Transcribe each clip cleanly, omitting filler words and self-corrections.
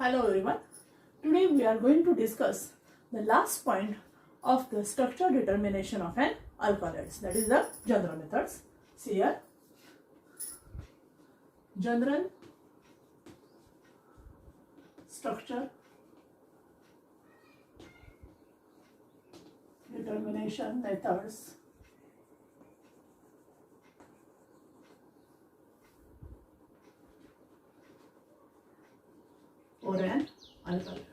Hello everyone. Today we are going to discuss the last point of the structure determination of an alkaloids, that is the general methods. See here, general structure determination methods for an alkaloid.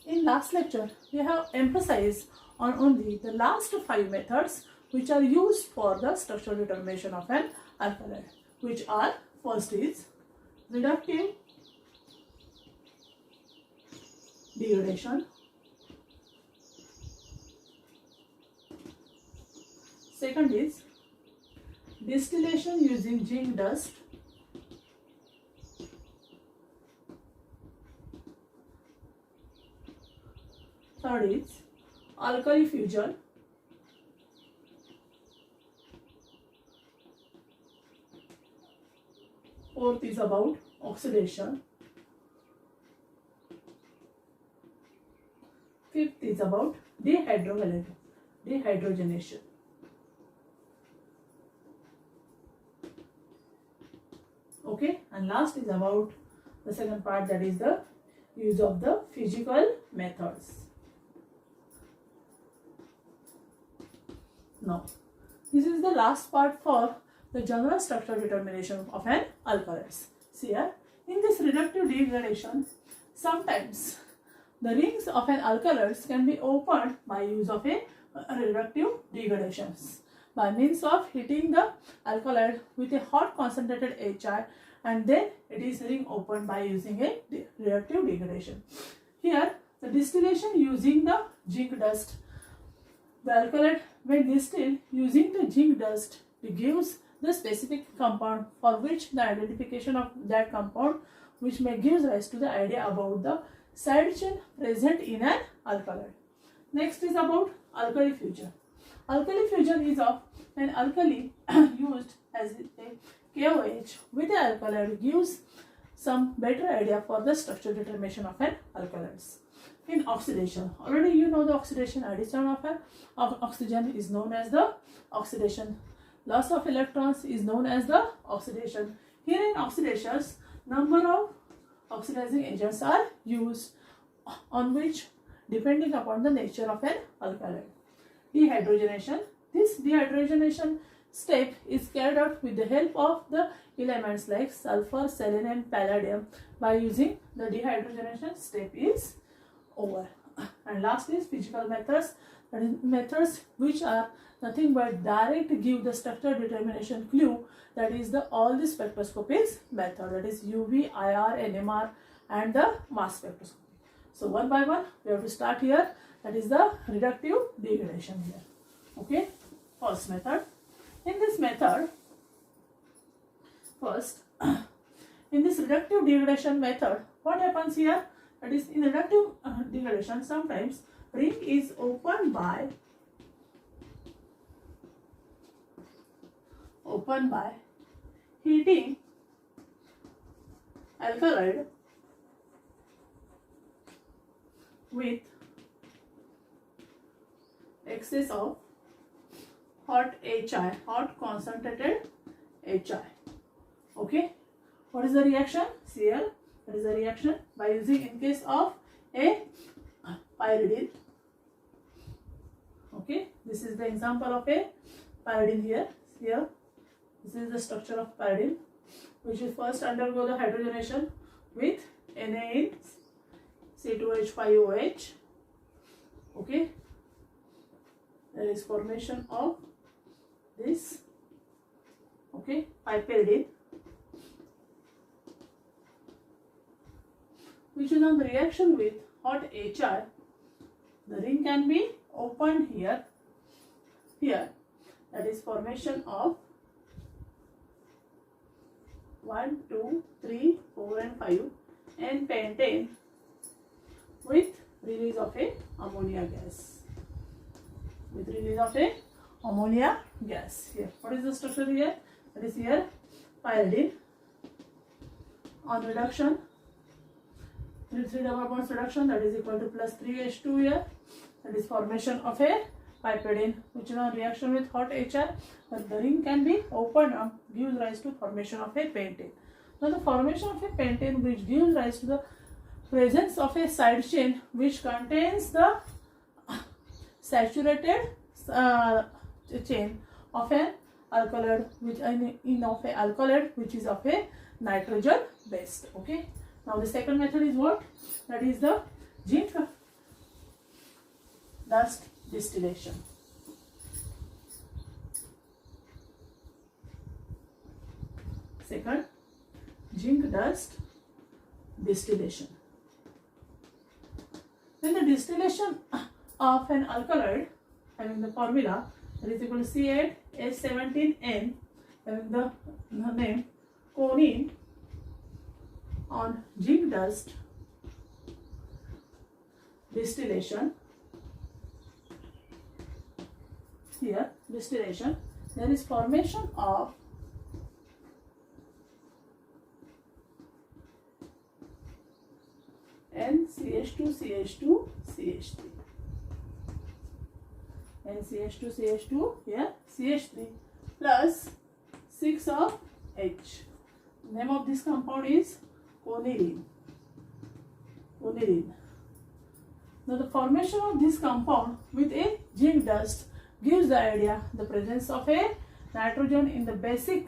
In last lecture, we have emphasized on only the last 5 methods which are used for the structural determination of an alkaloid, which are: first is reductive degradation, second is distillation using zinc dust, third is alkali fusion, fourth is about oxidation, fifth is about dehydrogenation. Okay, and last is about the second part, that is the use of the physical methods. Now, this is the last part for the general structural determination of an alkaloids. See here, in this reductive degradation, sometimes the rings of an alkaloids can be opened by use of a reductive degradations by means of heating the alkaloid with a hot concentrated HI, and then it is ring opened by using a reductive degradation. Here, the distillation using the zinc dust. The alkaloid, when distilled using the zinc dust, it gives the specific compound for which the identification of that compound, which may give rise to the idea about the side chain present in an alkaloid. Next is about alkali fusion. Alkali fusion is of an alkali used as a KOH with an alkaloid gives some better idea for the structural determination of an alkaloids. In oxidation, already you know the oxidation, addition of an oxygen is known as the oxidation. Loss of electrons is known as the oxidation. Here in oxidations, number of oxidizing agents are used, on which depending upon the nature of an alkaloid. Dehydrogenation. This dehydrogenation step is carried out with the help of the elements like sulfur, selenium, palladium. By using the dehydrogenation step is over. And last is physical methods, that is methods which are nothing but direct give the structure determination clue, that is the all the spectroscopies method, that is UV, IR, NMR and the mass spectroscopy. So one by one we have to start here, that is the reductive degradation here. Okay, first method. In this method, first in this reductive degradation method, what happens here? That is, in reductive degradation, sometimes ring is opened by heating alkaloid with excess of hot HI, hot concentrated HI. Okay, what is the reaction? Cl. That is the reaction by using, in case of a pyridine. Okay, this is the example of a pyridine here. Here, this is the structure of pyridine, which is first undergo the hydrogenation with Na in C2H5OH. Okay, there is formation of this. Okay, pyridine, which is on the reaction with hot HI, the ring can be opened here. That is formation of 1, 2, 3, 4 and 5 and pentane with release of a ammonia gas. Here, what is the structure here? That is here pyridine. On reduction, 3 double bonds reduction, that is equal to plus 3H2 here. That is formation of a piperidine, which is on reaction with hot HR, but the ring can be opened up, gives rise to formation of a pentane. Now the formation of a pentane, which gives rise to the presence of a side chain which contains the saturated chain of an alkaloid, which in of a alkaloid which is of a nitrogen based. Okay. Now the second method is what? That is the zinc dust distillation. Second, zinc dust distillation. Then the distillation of an alkaloid having the formula that is equal to C8H17N, having the name conene, on zinc dust distillation. Here distillation, there is formation of NCH2CH2CH3, NCH2CH2 here CH3 plus 6 of H. Name of this compound is conene. Conene. Now the formation of this compound with a zinc dust gives the idea the presence of a nitrogen in the basic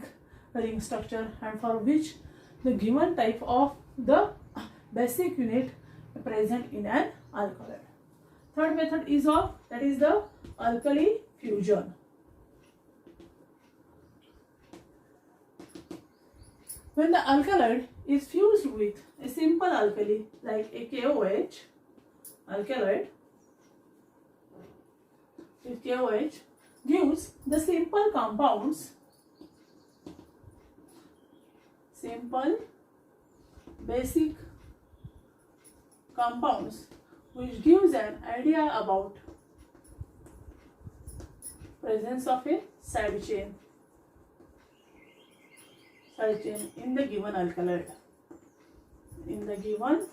ring structure, and for which the given type of the basic unit present in an alkaloid. Third method is of, that is the alkali fusion. When the alkaloid is fused with a simple alkali like a KOH, alkaloid with KOH gives the simple compounds, simple basic compounds, which gives an idea about presence of a side chain in the given alkaloid, in the given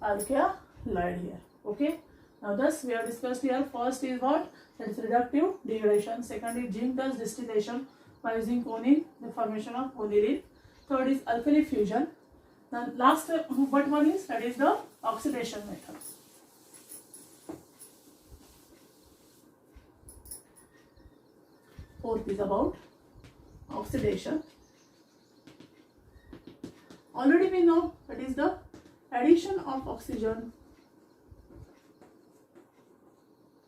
alkaloid here. Okay. Now thus we have discussed here, first is what? That is reductive degradation. Second is zinc dust distillation by using conene, the formation of conene. Third is alkali fusion. Then last but one is, that is the oxidation method. Fourth is about oxidation. Already we know that is the addition of oxygen.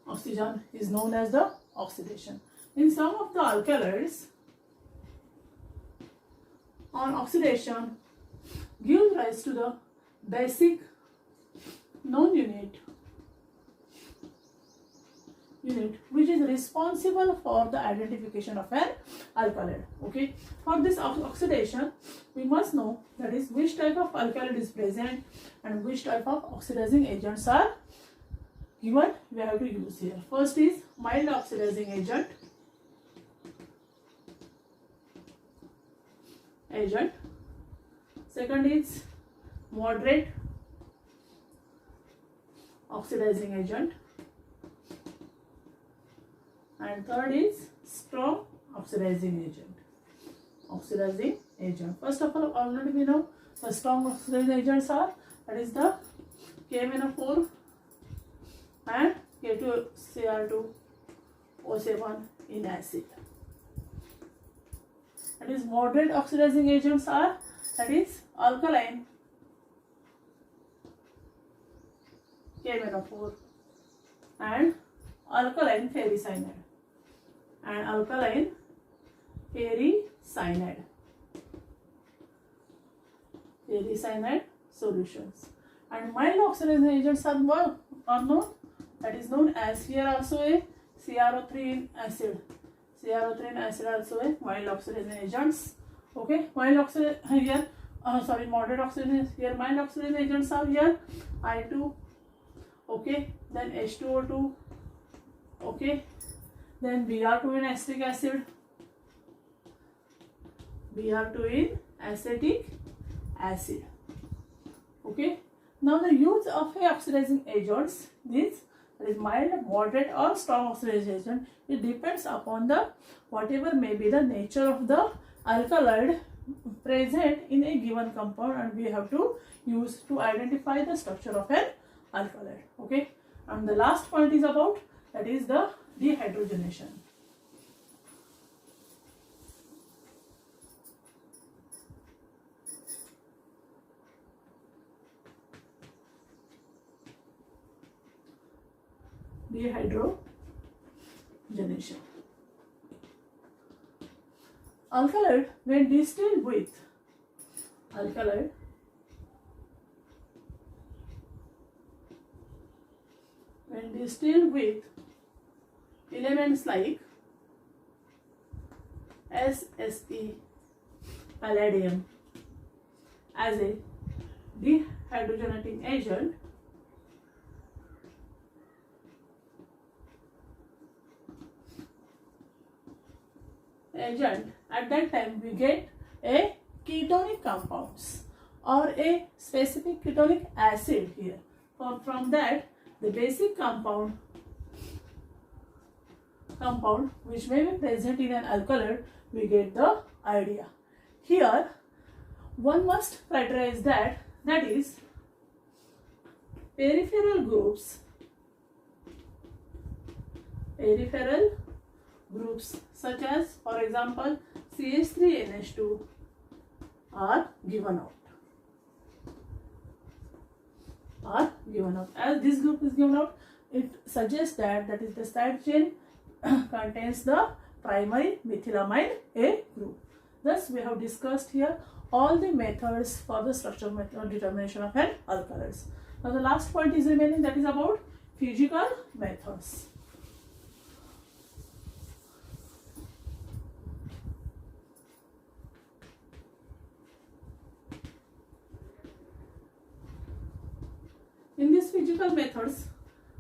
Oxygen is known as the oxidation. In some of the alkaloids, on oxidation gives rise to the basic non-unit which is responsible for the identification of an alkaloid. Okay. For this oxidation, we must know that is which type of alkaloid is present and which type of oxidizing agents are given. We have to use here. First is mild oxidizing agent. Second is moderate oxidizing agent, and third is strong oxidizing agent. First of all, already we know the strong oxidizing agents are, that is the KMnO4 and K2Cr2O7 in acid. That is moderate oxidizing agents are, that is alkaline KMnO4 and alkaline ferricyanide and alkaline ferricyanide solutions. And mild oxidizing agents are known, that is known as, here also a CrO3 in acid. CrO3 in acid also a mild oxidizing agents. Okay, mild oxidizing here, moderate oxidizing here. Mild oxidizing agents are here I2. Okay, then H2O2. Okay, then Br2 in acetic acid. Br2 in acetic acid. Okay. Now the use of a oxidizing agents, this is mild, moderate or strong oxidizing agent. It depends upon the whatever may be the nature of the alkaloid present in a given compound, and we have to use to identify the structure of an alkaloid. Okay. And the last point is about, that is the dehydrogenation. Dehydrogenation. Alkaloid when distilled with elements like SSE, palladium as a dehydrogenating agent, at that time we get a ketonic compounds or a specific ketonic acid here. From that, the basic compound which may be present in an alkaloid, we get the idea. Here one must characterize that is peripheral groups such as, for example, CH3NH2 are given out. As this group is given out, it suggests that is the side chain contains the primary methylamine A group. Thus, we have discussed here all the methods for the structural method determination of an alkaloids. Now, the last point is remaining, that is about physical methods. In these physical methods,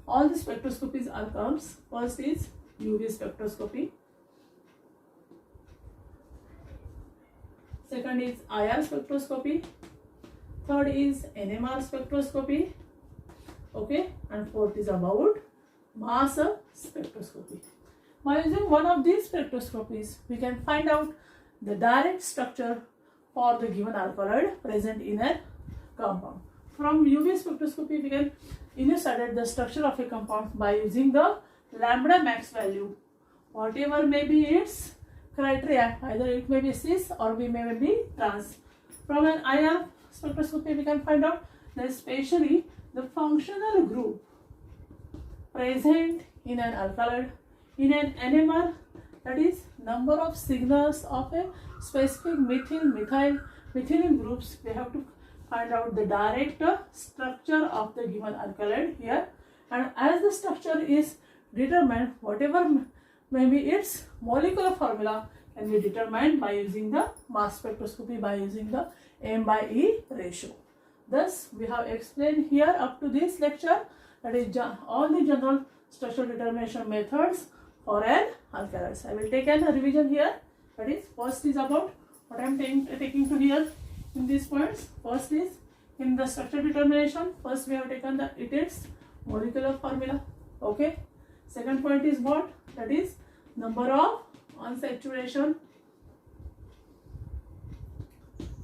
all the spectroscopies are comes. First is UV spectroscopy. Second is IR spectroscopy. Third is NMR spectroscopy. Okay, and fourth is about mass spectroscopy. By using one of these spectroscopies, we can find out the direct structure for the given alkaloid present in a compound. From UV spectroscopy, we can elucidate the structure of a compound by using the lambda max value, whatever may be its criteria, either it may be cis or we may be trans. From an IR spectroscopy, we can find out that especially the functional group present in an alkaloid. In an NMR, that is number of signals of a specific methyl, methyl, methylene groups, we have to find out the direct structure of the given alkaloid here, and as the structure is determined, whatever may be its molecular formula can be determined by using the mass spectroscopy, by using the M/E ratio. Thus, we have explained here up to this lecture, that is all the general structural determination methods for an alkaloids. I will take a revision here. That is, first is about what I am taking to here in these points. First is in the structure determination. First we have taken its molecular formula. Okay. Second point is what? That is number of unsaturation.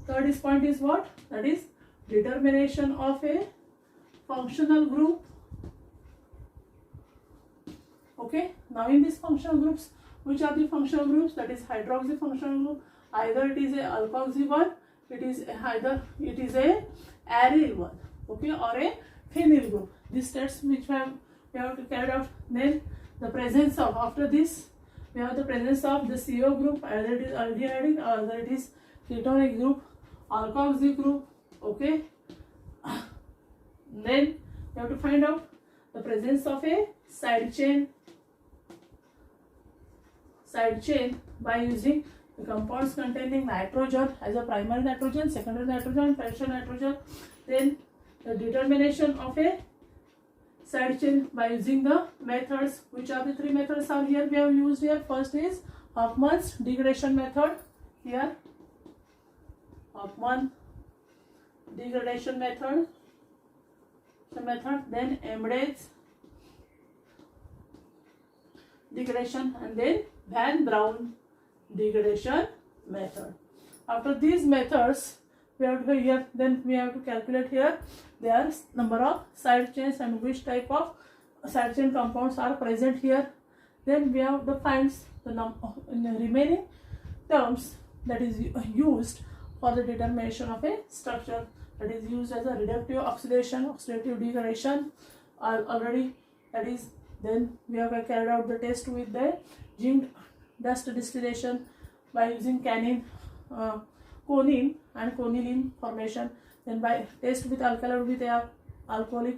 Third point is what? That is determination of a functional group. Okay. Now in these functional groups, which are the functional groups? That is hydroxy functional group. Either it is a alkoxy one, it is a aryl one, okay, or a phenyl group. These steps which we have to carry out. Then the presence of, after this we have the presence of the CO group, either it is aldehyde or either it is ketonic group, alkoxy group. Okay. Then we have to find out the presence of a side chain by using the compounds containing nitrogen as a primary nitrogen, secondary nitrogen, tertiary nitrogen. Then the determination of a side chain by using the methods. Which are the three methods are here we have used here? First is Hoffmann's degradation method. Here Hoffmann degradation method, then Emrys degradation, and then Van Braun degradation method. After these methods, we have to here, then we have to calculate here their number of side chains and which type of side chain compounds are present here. Then we have to find the remaining terms that is used for the determination of a structure, that is used as a reductive oxidation, oxidative degradation already, that is. Then we have carried out the test with the zinc dust distillation by using conene and conilene formation. Then by test with alkaloid with a alcoholic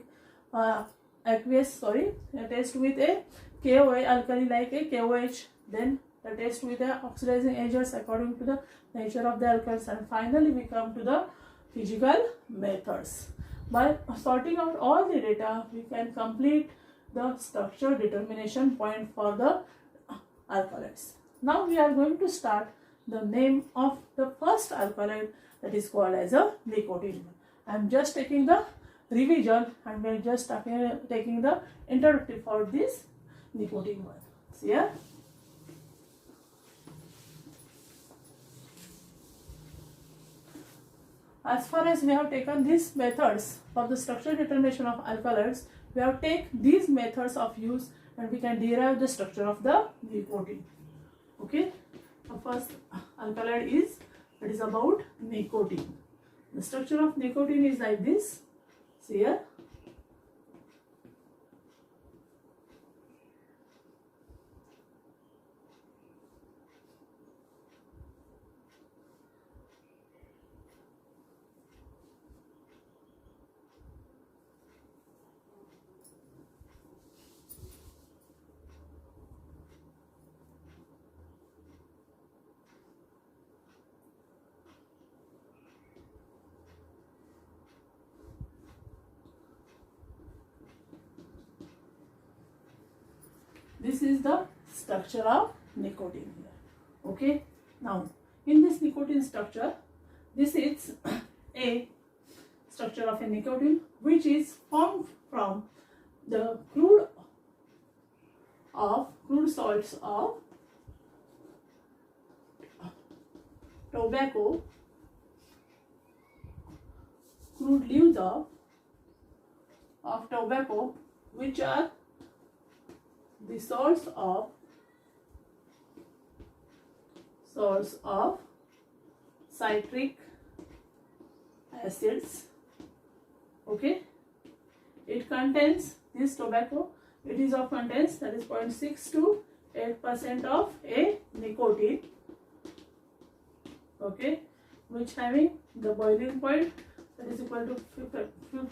aqueous, test with a KOH alkali like a KOH. Then the test with the oxidizing agents according to the nature of the alkyls, and finally we come to the physical methods. By sorting out all the data, we can complete the structure determination point for the alkaloids. Now we are going to start the name of the first alkaloid, that is called as a nicotine. I am just taking the revision and we are just taking the introductory for this nicotine one. See here. As far as we have taken these methods for the structure determination of alkaloids, we have taken these methods of use and we can derive the structure of the nicotine. Okay. The first alkaloid is, it is about nicotine. The structure of nicotine is like this. See here. This is the structure of nicotine here. Okay. Now, in this nicotine structure, this is a structure of a nicotine which is formed from the crude salts of tobacco, crude leaves of tobacco, which are the salts of citric acids. Okay, it contains this tobacco. It is of contains, that is 0.6 to 8% of a nicotine. Okay, which having the boiling point that is equal to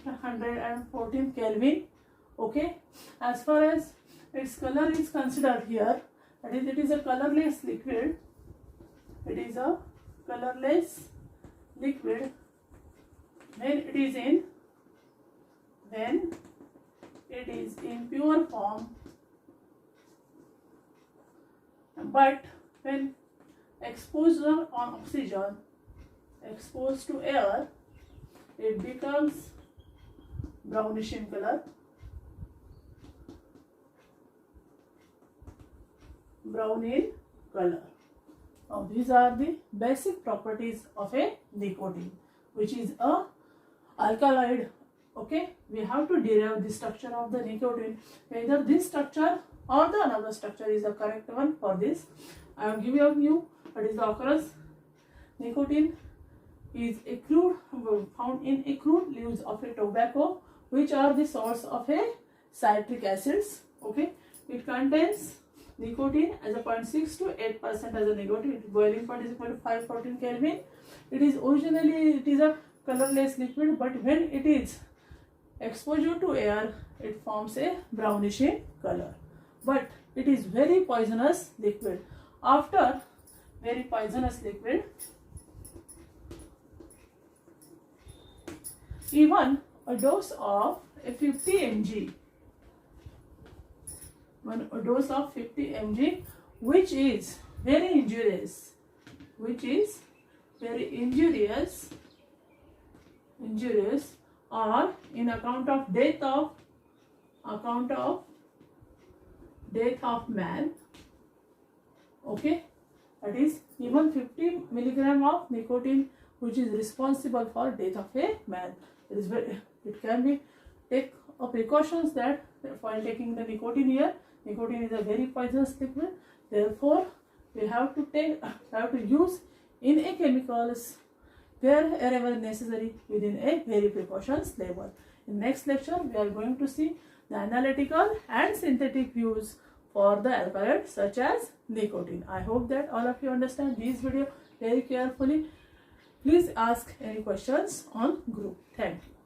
514 Kelvin. Okay, as far as its color is considered here, that is, it is a colorless liquid. It is a colorless liquid when it is in pure form, but when exposure on oxygen, exposed to air, it becomes brownish in color. Brown in color. Now these are the basic properties of a nicotine, which is a alkaloid. Okay, we have to derive the structure of the nicotine. Either this structure or the another structure is the correct one for this. I am giving you what is the occurrence. Nicotine is a crude found in a crude leaves of a tobacco, which are the source of a citric acids. Okay, it contains nicotine as a 0.6 to 8% as a nicotine. Boiling point is equal to 514 Kelvin. It is a colorless liquid, but when it is exposure to air, it forms a brownish in color. But it is very poisonous liquid. After very poisonous liquid, even a dose of a 50 mg, a dose of 50 mg, which is very injurious, injurious or in account of death of man. Okay, that is even 50 milligram of nicotine which is responsible for death of a man. It can be take a precautions that while taking the nicotine here, nicotine is a very poisonous liquid. Therefore, we have to use in a chemicals wherever necessary within a very precautions level. In next lecture, we are going to see the analytical and synthetic views for the alkaloids such as nicotine. I hope that all of you understand this video very carefully. Please ask any questions on group. Thank you.